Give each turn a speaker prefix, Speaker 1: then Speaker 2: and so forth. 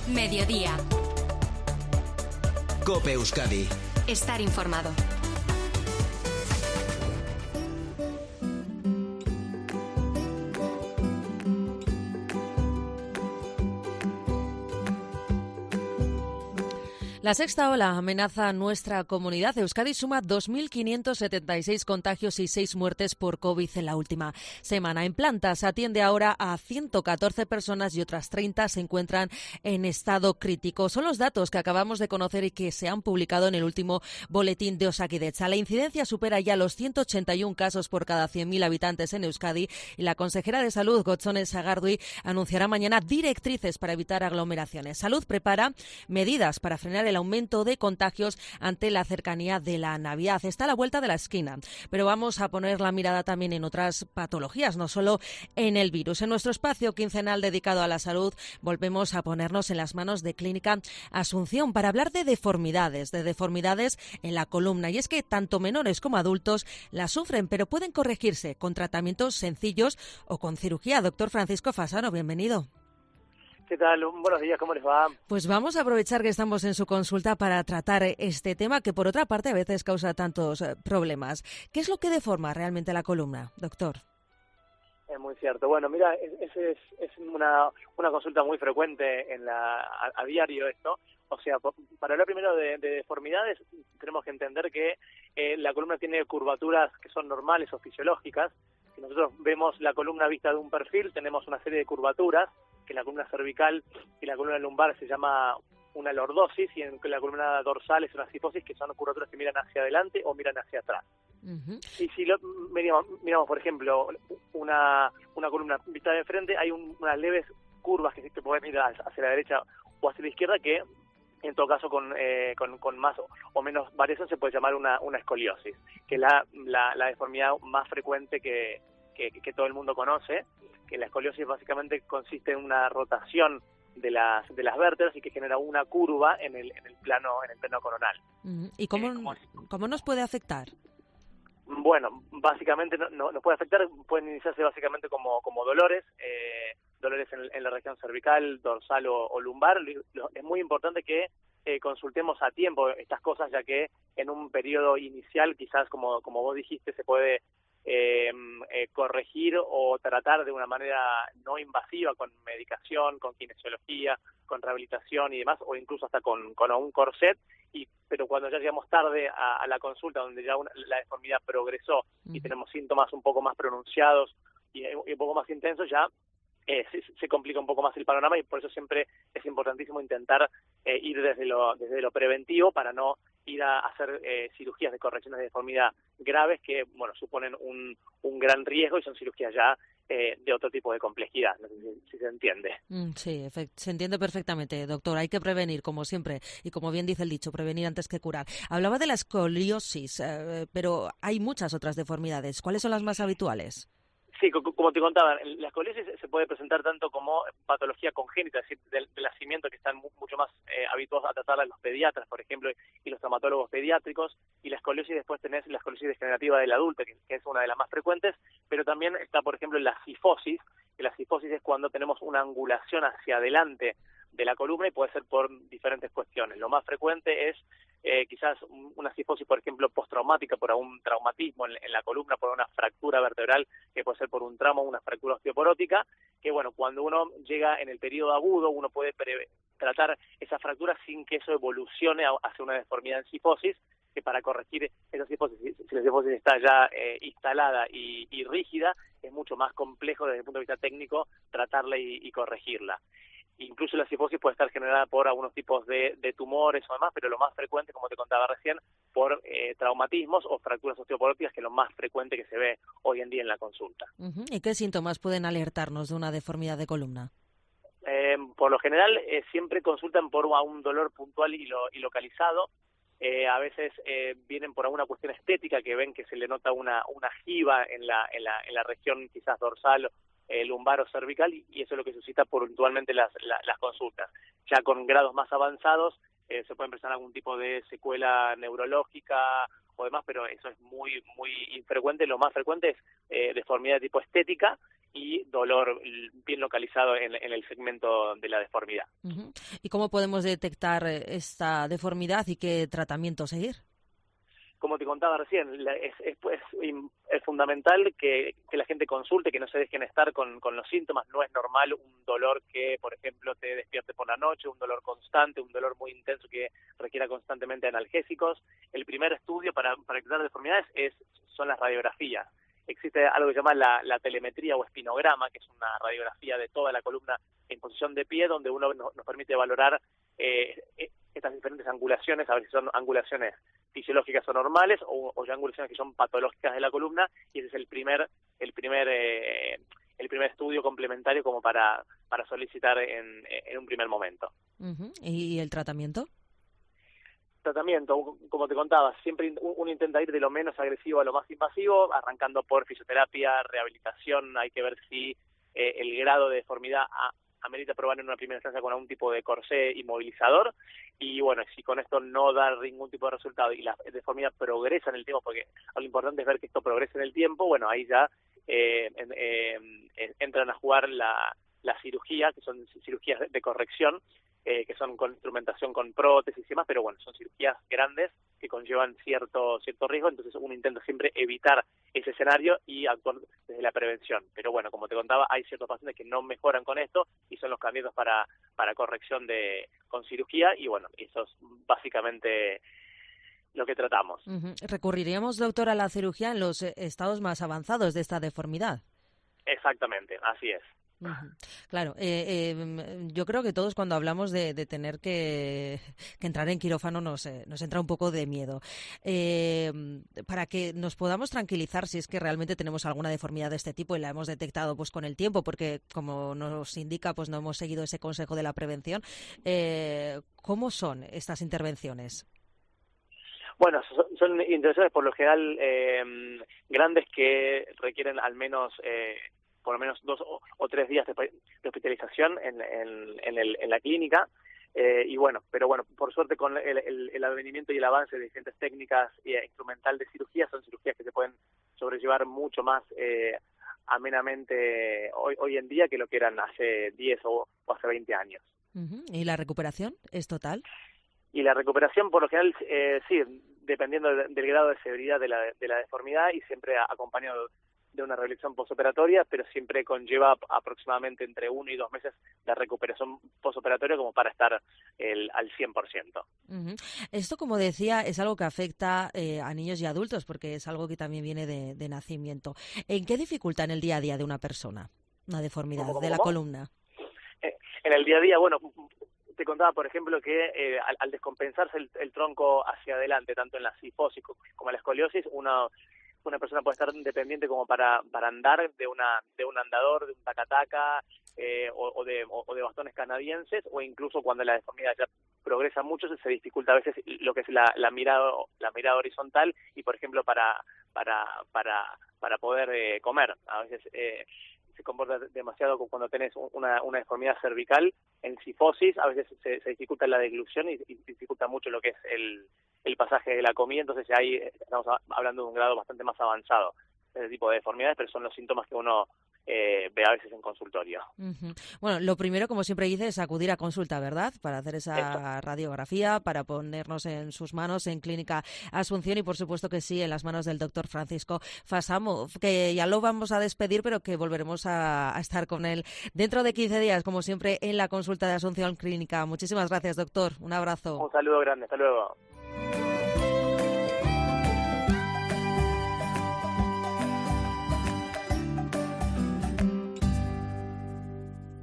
Speaker 1: Mediodía.
Speaker 2: COPE Euskadi.
Speaker 1: Estar informado.
Speaker 3: La sexta ola amenaza a nuestra comunidad. Euskadi suma 2.576 contagios y 6 muertes por COVID en la última semana. En planta se atiende ahora a 114 personas y otras 30 se encuentran en estado crítico. Son los datos que acabamos de conocer y que se han publicado en el último boletín de Osakidetza. La incidencia supera ya los 181 casos por cada 100.000 habitantes en Euskadi y la consejera de Salud, Gotzone Sagardui, anunciará mañana directrices para evitar aglomeraciones. Salud prepara medidas para frenar el aumento de contagios ante la cercanía de la Navidad. Está a la vuelta de la esquina, pero vamos a poner la mirada también en otras patologías, no solo en el virus. En nuestro espacio quincenal dedicado a la salud, volvemos a ponernos en las manos de Clínica Asunción para hablar de deformidades en la columna. Y es que tanto menores como adultos la sufren, pero pueden corregirse con tratamientos sencillos o con cirugía. Doctor Francisco Fasano, bienvenido.
Speaker 4: ¿Qué tal? Buenos días, ¿cómo les va?
Speaker 3: Pues vamos a aprovechar que estamos en su consulta para tratar este tema que, por otra parte, a veces causa tantos problemas. ¿Qué es lo que deforma realmente la columna, doctor?
Speaker 4: Es muy cierto. Bueno, mira, es una consulta muy frecuente a diario esto. O sea, para hablar primero de deformidades, tenemos que entender que la columna tiene curvaturas que son normales o fisiológicas. Si nosotros vemos la columna vista de un perfil, tenemos una serie de curvaturas, que la columna cervical y la columna lumbar se llama una lordosis, y en la columna dorsal es una cifosis, que son curvaturas que miran hacia adelante o miran hacia atrás. Uh-huh. Y si miramos, por ejemplo, una columna vista de frente, hay unas leves curvas que pueden mirar hacia la derecha o hacia la izquierda, que en todo caso con más o menos variación se puede llamar una escoliosis, que es la deformidad más frecuente que todo el mundo conoce. Que la escoliosis básicamente consiste en una rotación de las vértebras y que genera una curva en el plano coronal.
Speaker 3: ¿Y cómo nos puede afectar?
Speaker 4: Bueno, básicamente nos puede afectar, pueden iniciarse básicamente como dolores, dolores en la región cervical, dorsal o lumbar. Es muy importante que consultemos a tiempo estas cosas, ya que en un periodo inicial, quizás como vos dijiste, se puede corregir o tratar de una manera no invasiva, con medicación, con kinesiología, con rehabilitación y demás, o incluso hasta con un corset. Pero cuando ya llegamos tarde a la consulta, donde ya la deformidad progresó y tenemos síntomas un poco más pronunciados y un poco más intensos, ya se complica un poco más el panorama, y por eso siempre es importantísimo intentar ir desde lo preventivo para no ir a hacer cirugías de correcciones de deformidad graves que, bueno, suponen un gran riesgo, y son cirugías ya de otro tipo de complejidad, no sé si se entiende.
Speaker 3: Sí, se entiende perfectamente, doctor. Hay que prevenir, como siempre, y como bien dice el dicho, prevenir antes que curar. Hablaba de la escoliosis, pero hay muchas otras deformidades. ¿Cuáles son las más habituales?
Speaker 4: Sí, como te contaba, la escoliosis se puede presentar tanto como patología congénita, es decir, del nacimiento, que están mucho más habituados a tratarla los pediatras, por ejemplo, y los traumatólogos pediátricos, y la escoliosis después tenés la escoliosis degenerativa del adulto, que es una de las más frecuentes, pero también está, por ejemplo, la cifosis, que la cifosis es cuando tenemos una angulación hacia adelante de la columna, y puede ser por diferentes cuestiones. Lo más frecuente es quizás una cifosis, por ejemplo, postraumática, por algún traumatismo en la columna, por una fractura vertebral, que puede ser por un trauma o una fractura osteoporótica, que bueno, cuando uno llega en el periodo agudo, uno puede tratar esa fractura sin que eso evolucione hacia una deformidad en cifosis, que para corregir esa cifosis, si la cifosis está ya instalada y rígida, es mucho más complejo desde el punto de vista técnico tratarla y corregirla. Incluso la cifosis puede estar generada por algunos tipos de tumores o demás, pero lo más frecuente, como te contaba recién, por traumatismos o fracturas osteoporóticas, que es lo más frecuente que se ve hoy en día en la consulta.
Speaker 3: Uh-huh. ¿Y qué síntomas pueden alertarnos de una deformidad de columna?
Speaker 4: Por lo general, siempre consultan por un dolor puntual y localizado. A veces vienen por alguna cuestión estética, que ven que se le nota una jiba en la región quizás dorsal, lumbar o cervical, y eso es lo que suscita puntualmente las consultas. Ya con grados más avanzados se puede presentar algún tipo de secuela neurológica o demás, pero eso es muy infrecuente. Lo más frecuente es deformidad de tipo estética y dolor bien localizado en el segmento de la deformidad.
Speaker 3: Uh-huh. ¿Y cómo podemos detectar esta deformidad y qué tratamiento seguir?
Speaker 4: Como te contaba recién, es fundamental que la gente consulte, que no se dejen estar con los síntomas. No es normal un dolor que, por ejemplo, te despierte por la noche, un dolor constante, un dolor muy intenso que requiera constantemente analgésicos. El primer estudio para detectar deformidades son las radiografías. Existe algo que se llama la telemetría o espinograma, que es una radiografía de toda la columna en posición de pie, donde uno nos permite valorar estas diferentes angulaciones, a ver si son angulaciones fisiológicas o normales o ya angulaciones que son patológicas de la columna, y ese es el primer estudio complementario como para solicitar en un primer momento.
Speaker 3: Uh-huh. ¿Y el tratamiento?
Speaker 4: Tratamiento, como te contaba, siempre uno intenta ir de lo menos agresivo a lo más invasivo, arrancando por fisioterapia, rehabilitación. Hay que ver si el grado de deformidad amerita probar en una primera instancia con algún tipo de corsé inmovilizador, y bueno, si con esto no da ningún tipo de resultado y la deformidad progresa en el tiempo, porque lo importante es ver que esto progrese en el tiempo, bueno, ahí ya entran a jugar la cirugía, que son cirugías de corrección, que son con instrumentación, con prótesis y demás, pero bueno, son cirugías grandes que conllevan cierto riesgo, entonces uno intenta siempre evitar ese escenario y actuar desde la prevención. Pero bueno, como te contaba, hay ciertos pacientes que no mejoran con esto y son los candidatos para corrección con cirugía, y bueno, eso es básicamente lo que tratamos.
Speaker 3: Uh-huh. ¿Recurriríamos, doctor, a la cirugía en los estados más avanzados de esta deformidad?
Speaker 4: Exactamente, así es.
Speaker 3: Uh-huh. Claro, yo creo que todos cuando hablamos de tener que entrar en quirófano nos entra un poco de miedo. Para que nos podamos tranquilizar si es que realmente tenemos alguna deformidad de este tipo y la hemos detectado pues con el tiempo, porque como nos indica, pues no hemos seguido ese consejo de la prevención. ¿Cómo son estas intervenciones?
Speaker 4: Bueno, son intervenciones por lo general grandes que requieren al menos por lo menos 2 o 3 días de hospitalización en la clínica, y bueno, pero bueno, por suerte con el advenimiento y el avance de diferentes técnicas instrumental de cirugía, son cirugías que se pueden sobrellevar mucho más amenamente hoy en día que lo que eran hace 10 o hace 20 años.
Speaker 3: Uh-huh. ¿Y la recuperación es total?
Speaker 4: Y la recuperación, por lo general, sí, dependiendo del grado de severidad de la deformidad, y siempre acompañado de una rehabilitación postoperatoria, pero siempre conlleva aproximadamente entre 1 y 2 meses de recuperación postoperatoria como para estar al 100%.
Speaker 3: Uh-huh. Esto, como decía, es algo que afecta a niños y adultos, porque es algo que también viene de nacimiento. ¿En qué dificulta en el día a día de una persona una deformidad de la columna?
Speaker 4: En el día a día, bueno, te contaba, por ejemplo, que al descompensarse el tronco hacia adelante, tanto en la cifosis como en la escoliosis, una persona puede estar dependiente como para andar de un andador, de un taca-taca, o de bastones canadienses, o incluso cuando la deformidad ya progresa mucho, se dificulta a veces lo que es la mirada horizontal, y por ejemplo para poder comer. A veces se comporta demasiado cuando tenés una deformidad cervical en cifosis, a veces se dificulta la deglución y dificulta mucho lo que es el pasaje de la comida, entonces ahí estamos hablando de un grado bastante más avanzado de ese tipo de deformidades, pero son los síntomas que uno ve a veces en consultorio.
Speaker 3: Uh-huh. Bueno, lo primero, como siempre dice, es acudir a consulta, ¿verdad? Para hacer esa radiografía, para ponernos en sus manos en Clínica Asunción, y por supuesto que sí, en las manos del doctor Francisco Fasamo, que ya lo vamos a despedir, pero que volveremos a estar con él dentro de 15 días, como siempre, en la consulta de Asunción Clínica. Muchísimas gracias, doctor. Un abrazo.
Speaker 4: Un saludo grande. Hasta luego.